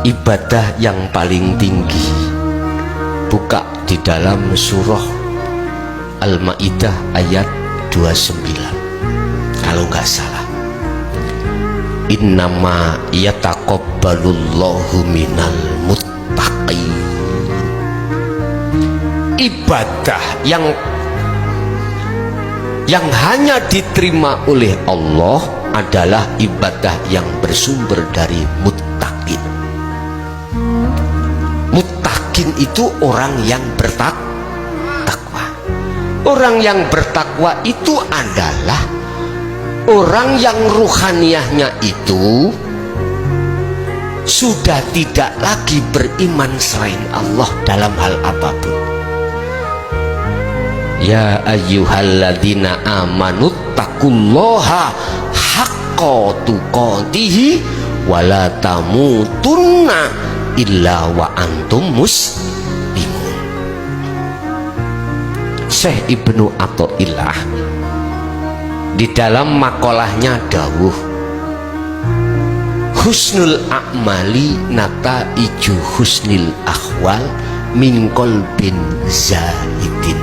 ibadah yang paling tinggi. Buka di dalam surah Al-Maidah ayat 29 kalau nggak salah. Innama yataqabbalullahu minal muttaqin. Ibadah yang hanya diterima oleh Allah adalah ibadah yang bersumber dari muttaqin. Muttaqin itu orang yang bertakwa. Orang yang bertakwa itu adalah orang yang ruhaniyahnya itu sudah tidak lagi beriman selain Allah dalam hal apapun. Ya ayyuhalladzina amanu taqullaha haqqa tuqatih wa la tamutunna illa wa antum muslimun. Syekh Ibnu Athaillah di dalam makolahnya dawuh, husnul a'mali nataiju husnil akhwal min qalbin zahidin.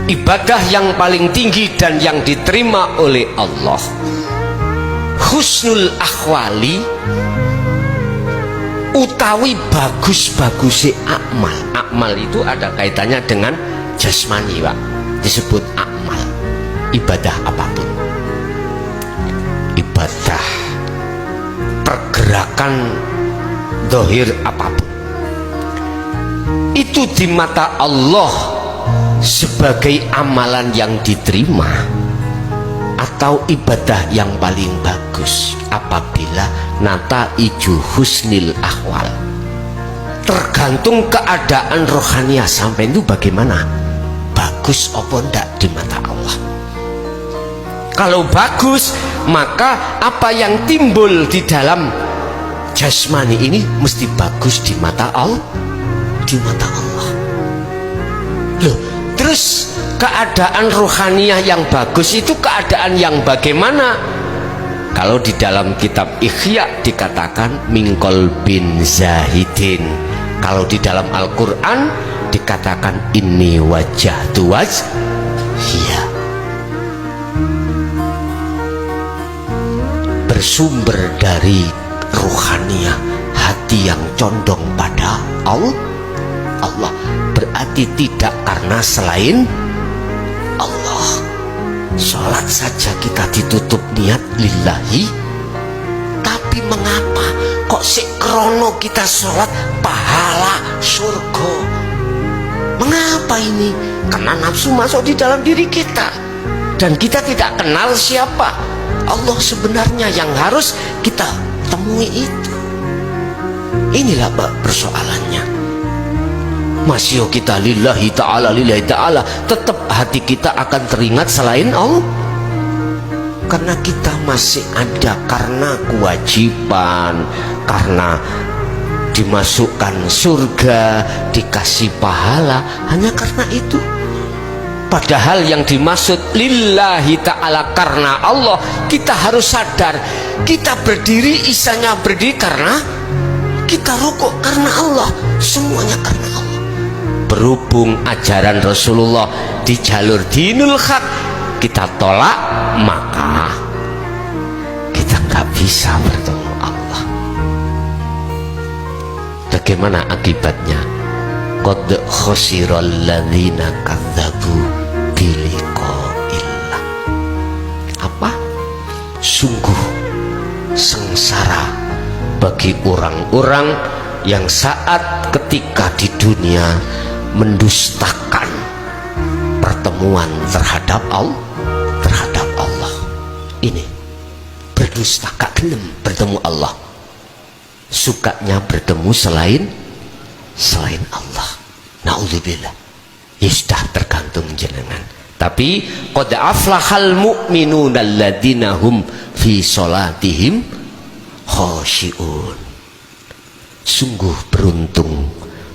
Ibadah yang paling tinggi dan yang diterima oleh Allah, husnul akhwali utawi bagus-bagusnya amal. Amal itu ada kaitannya dengan jasmani, Pak. Disebut amal. Ibadah apapun, ibadah pergerakan zahir apapun, itu di mata Allah sebagai amalan yang diterima atau ibadah yang paling bagus apabila nataiju husnil ahwal. Tergantung keadaan rohaniah sampai itu bagaimana, bagus apa enggak di mata Allah. Kalau bagus, maka apa yang timbul di dalam jasmani ini mesti bagus di mata Allah. Di mata Allah. Loh, terus keadaan rohaniah yang bagus itu keadaan yang bagaimana? Kalau di dalam kitab Ihya dikatakan mingkol bin zahidin. Kalau di dalam Al-Quran dikatakan inni wajah tuwaj. Iya. Bersumber dari rohaniah hati yang condong pada Allah, berarti tidak karena selain Allah. Sholat saja kita ditutup niat lillahi, tapi mengapa kok krono kita sholat pahala surga? Mengapa ini? Karena nafsu masuk di dalam diri kita dan kita tidak kenal siapa Allah sebenarnya yang harus kita temui itu. Inilah persoalannya. Masih kita lillahi ta'ala, tetap hati kita akan teringat selain Allah. Karena kita masih ada karena kewajiban, karena dimasukkan surga, dikasih pahala, hanya karena itu. Padahal yang dimaksud lillahi ta'ala karena Allah, kita harus sadar kita berdiri, isanya berdiri karena kita rukuk karena Allah, semuanya karena Allah. Berhubung ajaran Rasulullah di jalur dinul haq kita tolak, maka kita nggak bisa bertemu Allah. Bagaimana akibatnya? Qad khasiral ladzina kadzabu biliqa'illah. Apa? Sungguh sengsara bagi orang-orang yang saat ketika di dunia mendustakan pertemuan terhadap Allah. Ini berdusta, gak gelem bertemu Allah, sukanya bertemu selain Allah. Naudzubillah. Ya sudah, tergantung jenengan. Tapi qad aflahal mu'minuna alladzina hum fi sholatihim khashi'un. Sungguh beruntung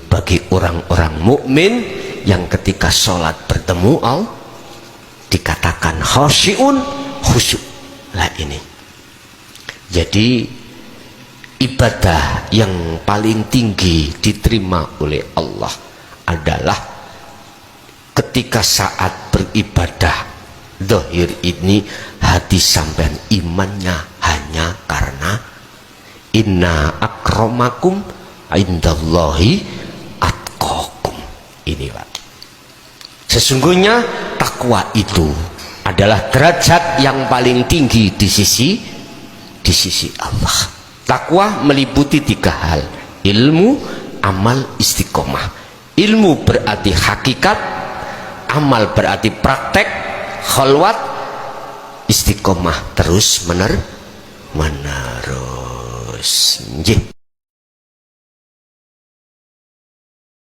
bagi orang-orang mukmin yang ketika sholat bertemu Allah dikatakan khashi'un, khusyuk. Lah ini. Jadi ibadah yang paling tinggi diterima oleh Allah adalah ketika saat beribadah zahir ini hati sampean imannya hanya karena inna akramakum indallahi atqakum. Ini Pak, sesungguhnya takwa itu adalah derajat yang paling tinggi di sisi Allah. Takwa meliputi 3 hal: ilmu, amal, istiqomah. Ilmu berarti hakikat, amal berarti praktek, khalwat, istiqomah terus menerus.